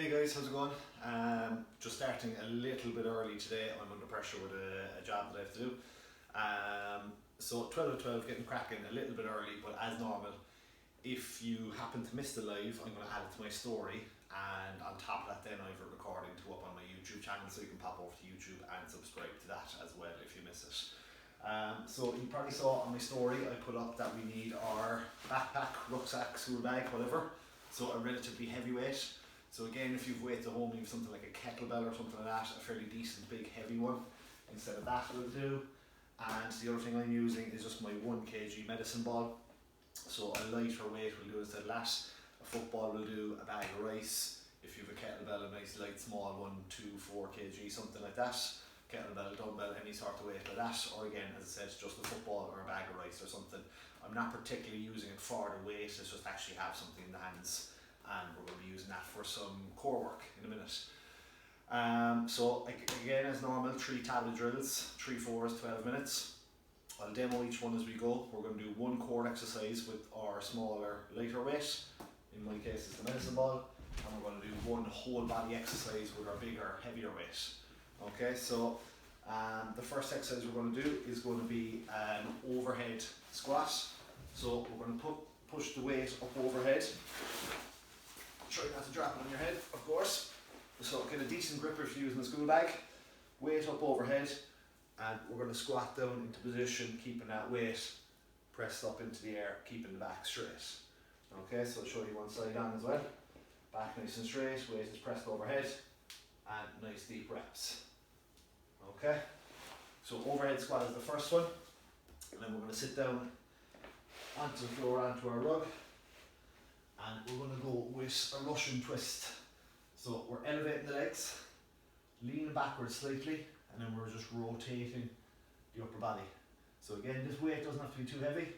Hey guys, how's it going? Just starting a little bit early today. I'm under pressure with a job that I have to do. So 12 to 12, getting cracking a little bit early, but as normal, if you happen to miss the live, I'm going to add it to my story, and on top of that then I have a recording to up on my YouTube channel, so you can pop over to YouTube and subscribe to that as well if you miss it. So you probably saw on my story I put up that we need our backpack, rucksack, school bag, whatever, so a relatively heavy weight. So again, if you've weights at home, you have something like a kettlebell or something like that, a fairly decent big heavy one, instead of that will do. And the other thing I'm using is just my 1 kg medicine ball. So a lighter weight will do instead of that. A football will do, a bag of rice. If you have a kettlebell, a nice light small one, 2, 4 kg, something like that. Kettlebell, dumbbell, any sort of weight like that. Or again, as I said, just a football or a bag of rice or something. I'm not particularly using it for the weight, it's just actually have something in the hands. And we're going to be using that for some core work in a minute. So again, as normal, 3 tablet drills, 3 4s, 12 minutes. I'll demo each one as we go. We're going to do 1 core exercise with our smaller, lighter weight. In my case, it's the medicine ball. And we're going to do 1 whole body exercise with our bigger, heavier weight. Okay, so the first exercise we're going to do is going to be an overhead squat. So we're going to push the weight up overhead. Try not to drop it on your head, of course. So get a decent grip if you're using the school bag. Weight up overhead, and we're going to squat down into position, keeping that weight pressed up into the air, keeping the back straight. Okay, so I'll show you one side on as well. Back nice and straight, weight is pressed overhead, and nice deep reps. Okay, so overhead squat is the first one, and then we're going to sit down onto the floor, onto our rug. And we're going to go with a Russian twist. So we're elevating the legs, leaning backwards slightly, and then we're just rotating the upper body. So again, this weight doesn't have to be too heavy.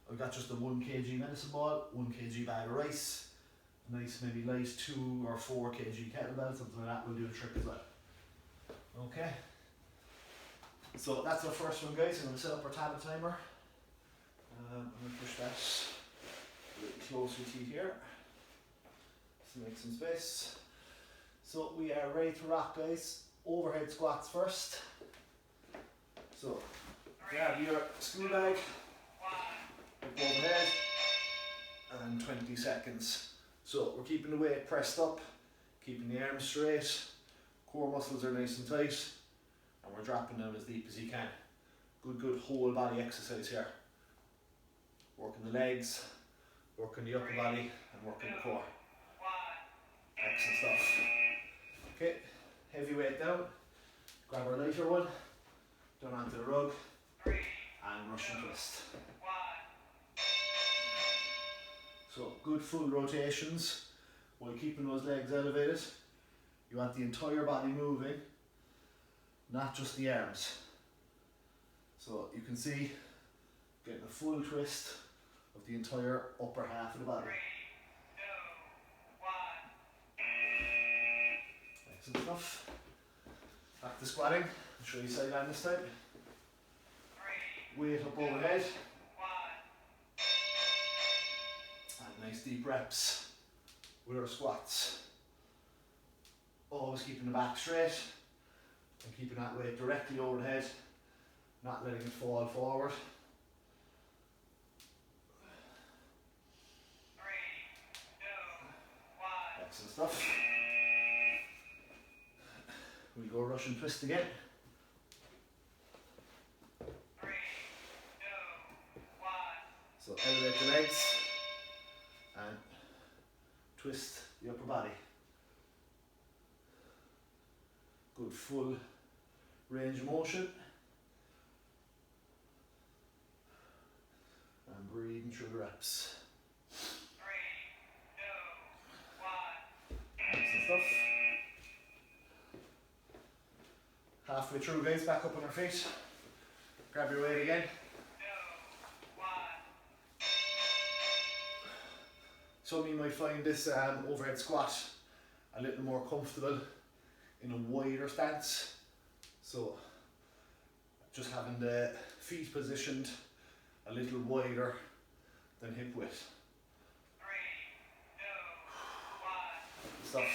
I've got just a 1 kg medicine ball, 1 kg bag of rice, a nice maybe light 2 or 4 kg kettlebell, something like that will do the trick as well. Okay. So that's our first one, guys. I'm going to set up our tablet timer. I'm going to push that a little closer to you here, so make some space. So we are ready to rock, guys. Overhead squats first. So grab your school bag, up overhead, and 20 seconds. So we're keeping the weight pressed up, keeping the arms straight, core muscles are nice and tight, and we're dropping down as deep as you can. Good whole body exercise here. Working the legs, working the upper body, and working the core. Excellent stuff. Okay, heavy weight down. Grab our lighter one, down onto the rug, and Russian twist. So good full rotations while keeping those legs elevated. You want the entire body moving, not just the arms. So you can see, getting a full twist of the entire upper half of the body. 3, 2, 1. Excellent stuff. Back to squatting. I'll show you side on this time. Weight up overhead. And nice deep reps with our squats. Always keeping the back straight and keeping that weight directly overhead, not letting it fall forward. 3, 2, 1. Excellent stuff. We go Russian twist again. 3, 2, 1. So elevate the legs and twist the upper body. Good full range of motion. And breathing through the reps. 3, 2, 1. Excellent stuff. Halfway through, guys, back up on our feet. Grab your weight again. 2, 1. Some of you might find this overhead squat a little more comfortable in a wider stance. So just having the feet positioned a little wider than hip width. 3, 2, 1. Stuff.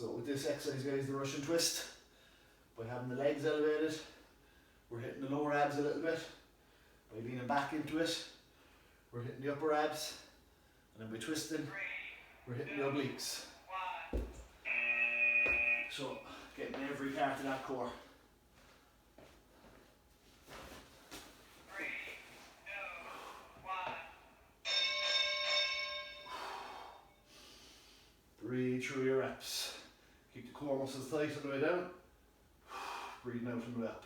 So with this exercise, guys, the Russian twist, by having the legs elevated, we're hitting the lower abs a little bit. By leaning back into it, we're hitting the upper abs. And then by twisting, we're hitting the obliques. So getting every part of that core. 3, 2, 1. Breathe through your reps. Keep the core muscles tight on the way down. Breathing out on the way up.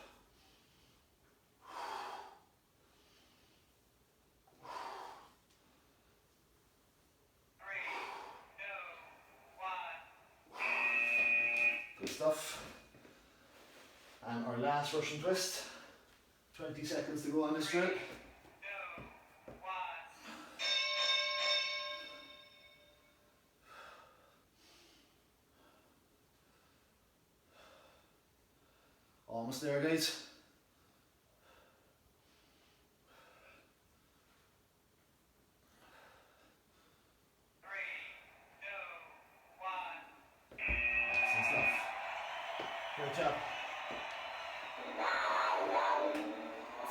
3, 2, 1. Good stuff. And our last Russian twist. 20 seconds to go on this drill. 2, 1. Almost there, guys. Excellent stuff. Great job.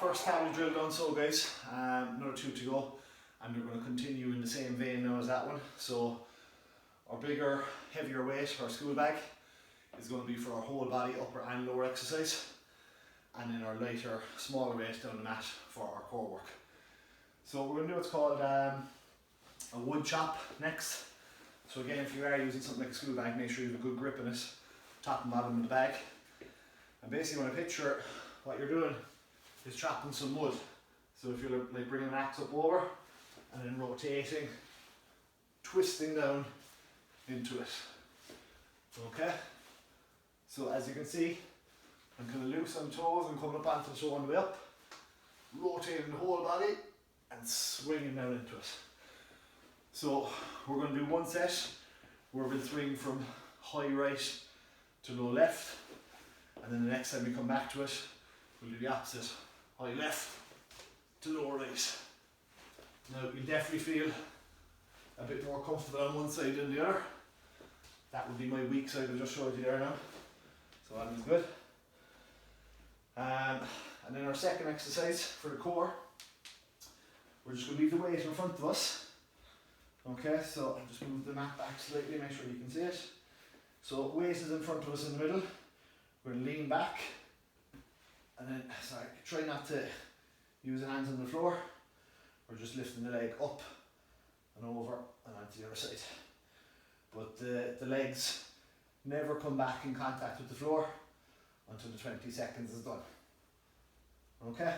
First calorie drill done, so guys, another 2 to go, and we're going to continue in the same vein now as that one. So our bigger, heavier weight, our school bag, is going to be for our whole body upper and lower exercise, and then our lighter, smaller weight down the mat for our core work. So we're going to do what's called a wood chop next. So again, if you are using something like a school bag, make sure you have a good grip in it, top and bottom of the bag. And basically when I picture it, what you're doing is chopping some wood. So if you're like bringing an axe up over and then rotating, twisting down into it. Okay? So as you can see, I'm kind of loose on toes and coming up onto the toe on the way up, rotating the whole body and swinging down into it. So we're going to do one set where we'll swing from high right to low left, and then the next time we come back to it, we'll do the opposite, high left to low right. Now you'll definitely feel a bit more comfortable on one side than the other. That would be my weak side I just showed you there now. So that is good. And then our second exercise for the core, we're just going to leave the weight in front of us. Okay, so I'll just move the mat back slightly, make sure you can see it. So weight is in front of us in the middle. We're going to lean back. And then, sorry, try not to use the hands on the floor. We're just lifting the leg up and over and onto the other side. But the legs never come back in contact with the floor until the 20 seconds is done. Okay?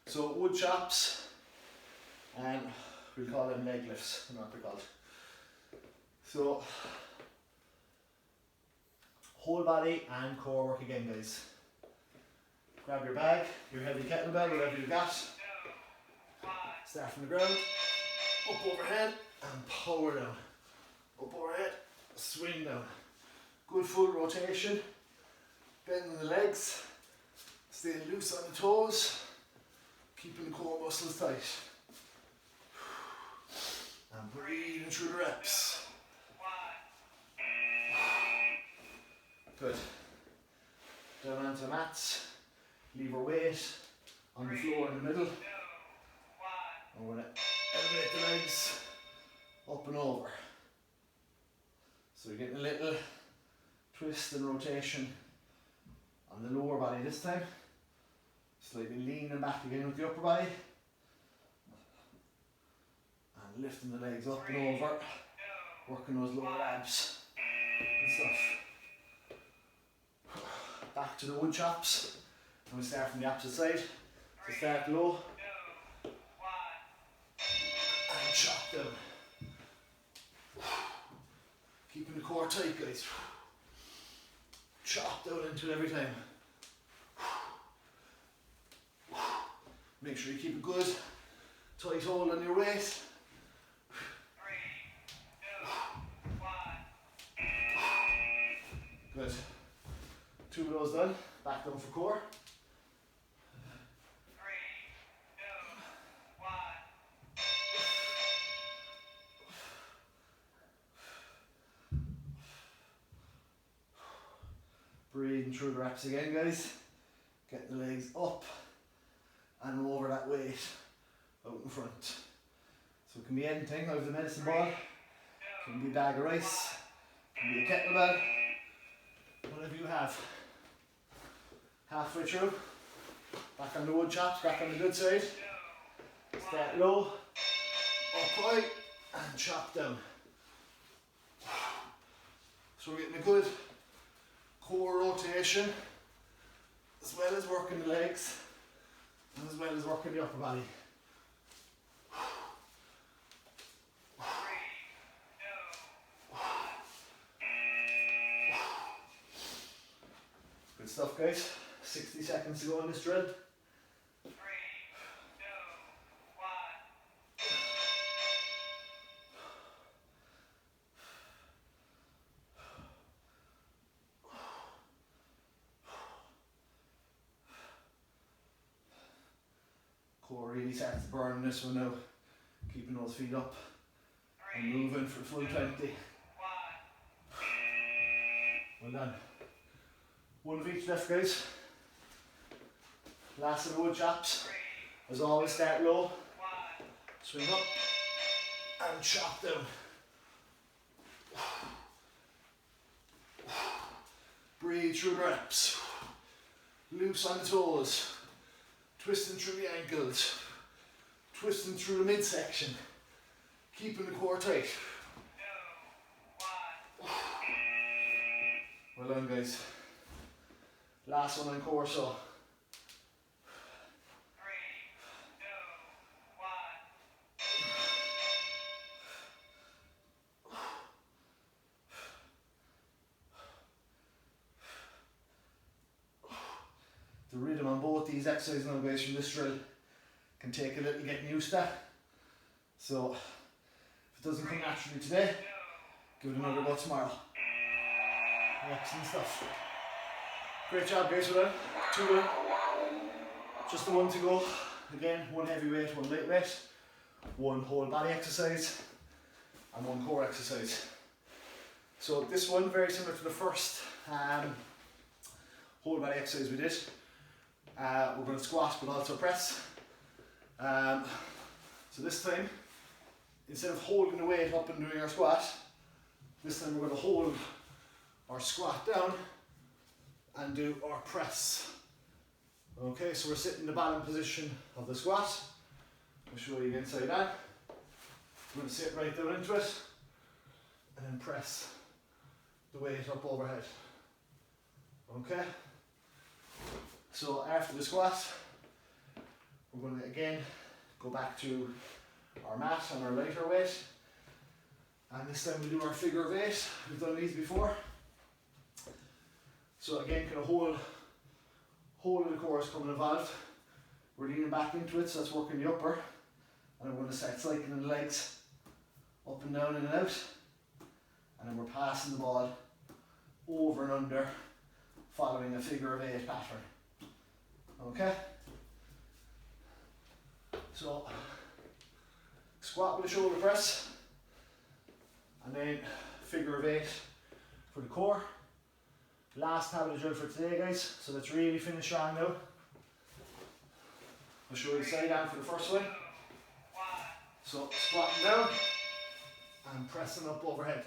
So wood chops, and we'll call them leg lifts, I don't know what they're called. So, whole body and core work again, guys. Grab your bag, your heavy kettlebell, whatever you've got. Start from the ground, up overhead, and power down. Up overhead, swing down. Good full rotation, bending the legs, staying loose on the toes, keeping the core muscles tight. And breathing through the reps. Good. Down onto the mats, leave our weight on the floor in the middle. And we're going to elevate the legs up and over. So you're getting a little twist and rotation on the lower body this time. Slightly leaning back again with the upper body. And lifting the legs up and over. Working those lower abs and stuff. Back to the wood chops. And we start from the opposite side. So start low. And chop down. Keeping the core tight, guys. Chop down into it every time. Make sure you keep a good tight hold on your waist. 3, 2, 1. Good. 2 of those done. Back down for core. 3, 2, 1. Breathing through the reps again, guys. Getting the legs up and over that weight out in front. So it can be anything. I have the medicine ball, it can be a bag of rice, it can be a kettlebell, whatever you have. Halfway through, back on the wood chops, back on the good side. Start low, up high, and chop down. So we're getting a good core rotation, as well as working the legs, and as well as working the upper body. Good stuff, guys. 60 seconds to go on this drill. 3, 2, 1. Core really starts to burn this one now. Keeping those feet up and 3, moving for the full 20. 1. Well done. One of each left, guys. Last of the wood chops. 3, As always, start low, 1. swing up, and chop down. Breathe through the reps. Loose on the toes. Twisting through the ankles. Twisting through the midsection. Keeping the core tight. 2, 1. Well done, guys. Last one on core saw. 3, 2, 1. The rhythm on both these exercises now, guys, from this drill can take a little getting used to. So if it doesn't come naturally today, give it another go tomorrow. Excellent stuff. Great job, guys, well done. 2 done. Just the one to go. Again, one heavy weight, one light weight, one whole body exercise, and one core exercise. So this one, very similar to the first whole body exercise we did. We're going to squat but also press. So this time, instead of holding the weight up and doing our squat, this time we're going to hold our squat down and do our press. Okay, so we're sitting in the bottom position of the squat. I'll show you inside that. We're going to sit right down into it and then press the weight up overhead. Okay? So after the squat, we're going to again go back to our mat and our lighter weight. And this time we do our figure of 8. We've done these before. So again, kind of whole of the core is coming involved. We're leaning back into it, so that's working the upper. And then we're going to start cycling the legs up and down, in and out. And then we're passing the ball over and under, following a figure of 8 pattern. Okay? So, squat with a shoulder press, and then figure of 8 for the core. Last part of the drill for today, guys, so let's really finish strong now. I'll show you the side down for the first one. So, squatting down and pressing up overhead.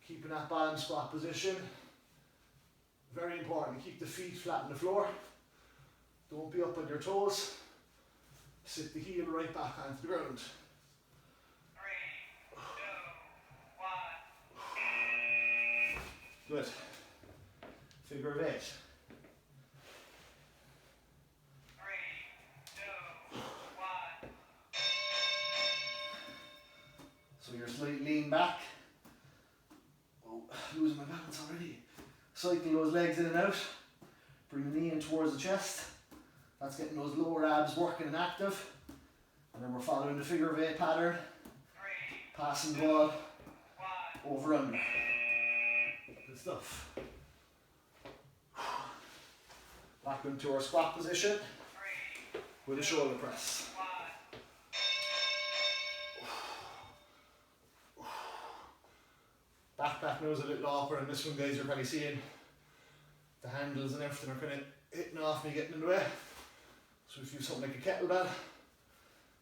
Keeping that balanced squat position. Very important, keep the feet flat on the floor. Don't be up on your toes. Sit the heel right back onto the ground. 3, 2, 1. Good. Figure of 8. 3, 2, 1. So you're slightly lean back. Oh, losing my balance already. Cycle those legs in and out. Bring the knee in towards the chest. That's getting those lower abs working and active. And then we're following the figure of 8 pattern. 3, Passing the ball 1. over under. Good stuff. Back into our squat position 3, with a shoulder press. 1. Back now is a little awkward, and this one, guys, you're probably seeing the handles and everything are kind of hitting off me, getting in the way. So if you use something like a kettlebell,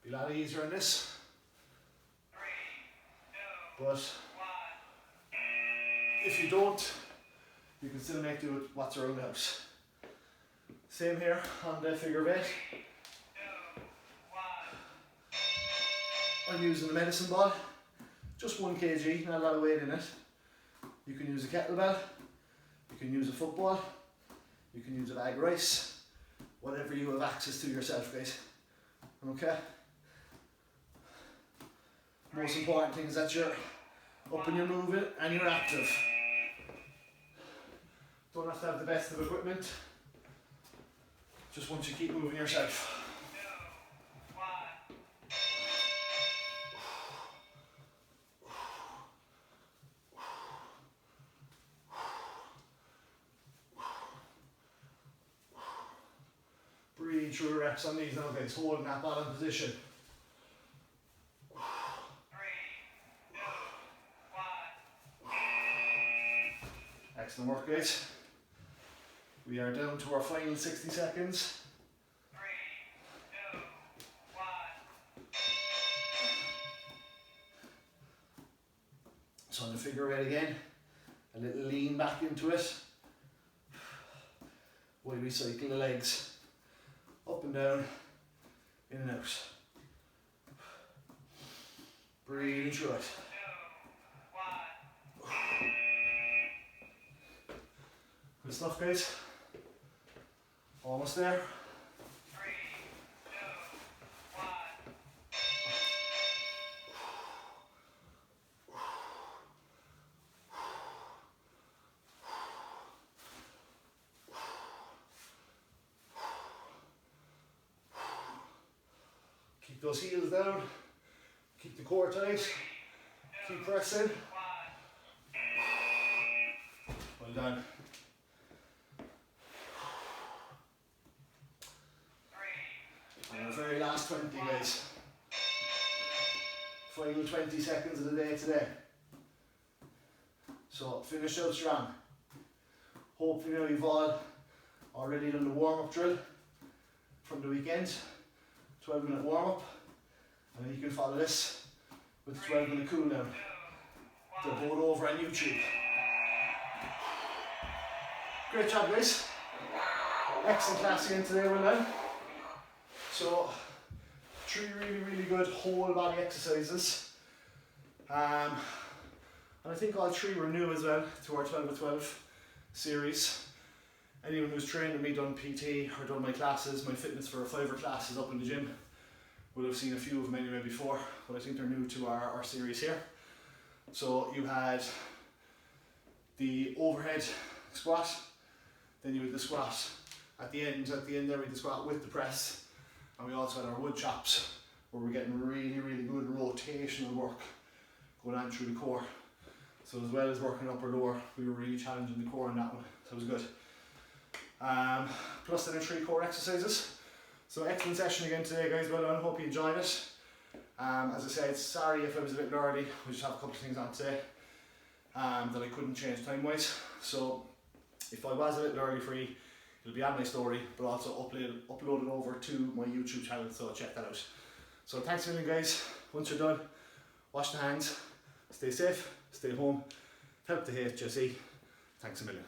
be a lot easier on this. 3, 2, But 1. if you don't, you can still make do with what's around the house. Same here on the figure of 8. 3, 2, 1. I'm using the medicine ball, just 1 kg, not a lot of weight in it. You can use a kettlebell, you can use a football, you can use a bag of rice, whatever you have access to yourself, guys. Okay? Most important thing is that you're up and you're moving and you're active. Don't have to have the best of equipment, just once you keep moving yourself. 2, 1. Breathe through reps on these now, guys, holding that ball in position. 3, 2, 1. Excellent work, guys. We are down to our final 60 seconds. 3, 2, 1. So on the figure 8 again, a little lean back into it. While we cycle the legs up and down, in and out. Breathing through it. 2, 1. Good stuff, guys. Almost there. 3, 2, 1. Keep those heels down. Keep the core tight. Keep pressing. 1. Well done. 3, And our very last 20, guys. Final 20 seconds of the day today. So finish out strong. Hopefully now you've all already done the warm-up drill from the weekend. 12-minute warm-up. And then you can follow this with 12-minute cool down. They're both over on YouTube. Great job, guys. Excellent class again today, well done. So, 3 really good whole body exercises. And I think all 3 were new as well to our 12 at 12 series. Anyone who's trained with me, done PT or done my classes, my fitness for a 5-hour classes up in the gym, would have seen a few of them anyway before, but I think they're new to our series here. So you had the overhead squat, then you had the squat at the end there we had the squat with the press, and we also had our wood chops where we're getting really good rotational work going on through the core. So as well as working upper lower, we were really challenging the core on that one, so it was good. Plus then the 3 core exercises. So excellent session again today, guys, well done, hope you enjoyed it. As I said, sorry if I was a bit early, we just have a couple of things on today that I couldn't change time wise. So if I was a little early for you, it'll be on my story, but also upload it over to my YouTube channel, so check that out. So thanks a million, guys. Once you're done, wash the hands, stay safe, stay home, help the HSE. Thanks a million.